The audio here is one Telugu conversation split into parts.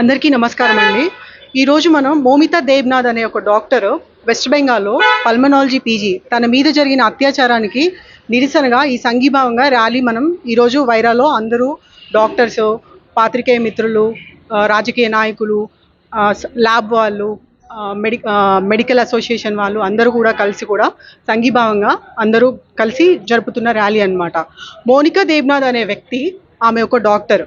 అందరికీ నమస్కారం అండి. ఈరోజు మనం మోమితా దేబ్నాథ్ అనే ఒక డాక్టర్ వెస్ట్ బెంగాల్లో పల్మనాలజీ పీజీ తన మీద జరిగిన అత్యాచారానికి నిరసనగా ఈ సంఘీభావంగా ర్యాలీ మనం ఈరోజు వైరాలో అందరూ డాక్టర్స్, పాత్రికేయ మిత్రులు, రాజకీయ నాయకులు, ల్యాబ్ వాళ్ళు, మెడికల్ అసోసియేషన్ వాళ్ళు అందరూ కూడా కలిసి కూడా సంఘీభావంగా అందరూ కలిసి జరుపుతున్న ర్యాలీ అన్నమాట. మోనికా దేబ్నాథ్ అనే వ్యక్తి, ఆమె ఒక డాక్టర్.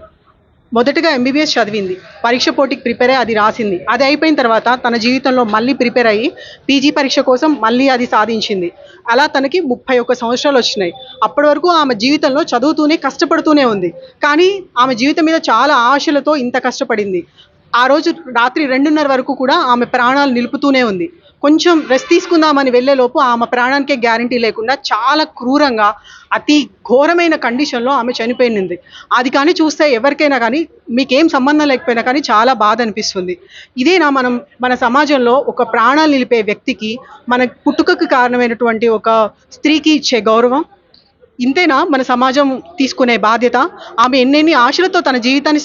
మొదటగా ఎంబీబీఎస్ చదివింది, పరీక్ష పోటీకి ప్రిపేర్ అయ్యి అది రాసింది. అది అయిపోయిన తర్వాత తన జీవితంలో మళ్ళీ ప్రిపేర్ అయ్యి పీజీ పరీక్ష కోసం మళ్ళీ అది సాధించింది. అలా తనకి 31 సంవత్సరాలు వచ్చినాయి. అప్పటి వరకు ఆమె జీవితంలో చదువుతూనే కష్టపడుతూనే ఉంది. కానీ ఆమె జీవితం మీద చాలా ఆశలతో ఇంత కష్టపడింది. ఆ రోజు రాత్రి 2:30 వరకు కూడా ఆమె ప్రాణాలు నిలుపుతూనే ఉంది. కొంచెం రెస్ట్ తీసుకుందామని వెళ్ళేలోపు ఆమె ప్రాణానికే గ్యారంటీ లేకుండా చాలా క్రూరంగా, అతి ఘోరమైన కండిషన్లో ఆమె చనిపోయింది. అది కానీ చూస్తే ఎవరికైనా కానీ, మీకేం సంబంధం లేకపోయినా కానీ చాలా బాధ అనిపిస్తుంది. ఇదేనా మన సమాజంలో ఒక ప్రాణాలు నిలిపే వ్యక్తికి, మన పుట్టుకకు కారణమైనటువంటి ఒక స్త్రీకి ఇచ్చే గౌరవం? ఇంతేనా మన సమాజం తీసుకునే బాధ్యత? ఆమె ఎన్నెన్ని ఆశలతో తన జీవితాన్ని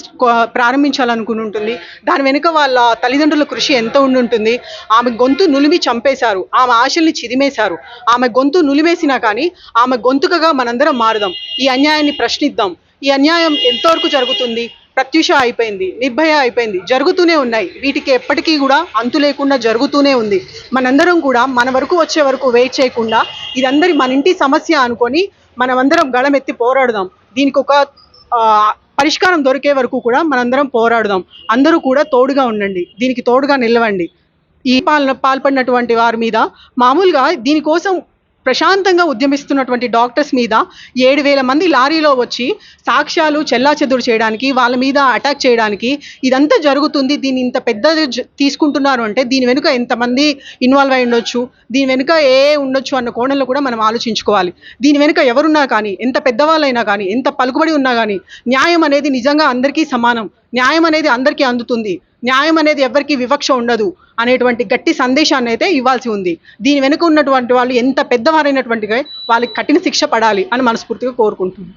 ప్రారంభించాలనుకుని ఉంటుంది. దాని వెనుక వాళ్ళ తల్లిదండ్రుల కృషి ఎంత ఉండుంటుంది. ఆమె గొంతు నులిమి చంపేశారు, ఆమె ఆశల్ని చిదిమేశారు. ఆమె గొంతు నులిమేసినా కానీ ఆమె గొంతుకగా మనందరం మారుదాం, ఈ అన్యాయాన్ని ప్రశ్నిద్దాం. ఈ అన్యాయం ఎంతవరకు జరుగుతుంది? ప్రత్యూష అయిపోయింది, నిర్భయ అయిపోయింది, జరుగుతూనే ఉన్నాయి. వీటికి ఎప్పటికీ కూడా అంతు లేకుండా జరుగుతూనే ఉంది. మనందరం కూడా మన వరకు వచ్చే వరకు వెయిట్ చేయకుండా, ఇదందరి మన ఇంటి సమస్య అనుకొని మనమందరం గళమెత్తి పోరాడుదాం. దీనికి ఒక పరిష్కారం దొరికే వరకు కూడా మనందరం పోరాడుదాం. అందరూ కూడా తోడుగా ఉండండి, దీనికి తోడుగా నిలవండి. ఈ పాల్పడినటువంటి వారి మీద, మామూలుగా దీనికోసం ప్రశాంతంగా ఉద్యమిస్తున్నటువంటి డాక్టర్స్ మీద 7,000 మంది లారీలో వచ్చి సాక్ష్యాలు చెల్లాచెదురు చేయడానికి, వాళ్ళ మీద అటాక్ చేయడానికి ఇదంతా జరుగుతుంది. దీన్ని ఇంత పెద్ద తీసుకుంటున్నారు అంటే దీని వెనుక ఎంతమంది ఇన్వాల్వ్ అయి ఉండొచ్చు, దీని వెనుక ఉండొచ్చు అన్న కోణంలో కూడా మనం ఆలోచించుకోవాలి. దీని వెనుక ఎవరున్నా కానీ, ఎంత పెద్దవాళ్ళైనా కానీ, ఎంత పలుకుబడి ఉన్నా కానీ, న్యాయం అనేది నిజంగా అందరికీ సమానం. న్యాయం అనేది అందరికీ అందుతుంది. న్యాయం అనేది ఎవరికి వివక్ష ఉండదు అనేటువంటి గట్టి సందేశాన్ని అయితే ఇవ్వాల్సి ఉంది. దీని వెనుక ఉన్నటువంటి వాళ్ళు ఎంత పెద్దవారైనటువంటి వాళ్ళకి కఠిన శిక్ష పడాలి అని మనస్ఫూర్తిగా కోరుకుంటున్నాను.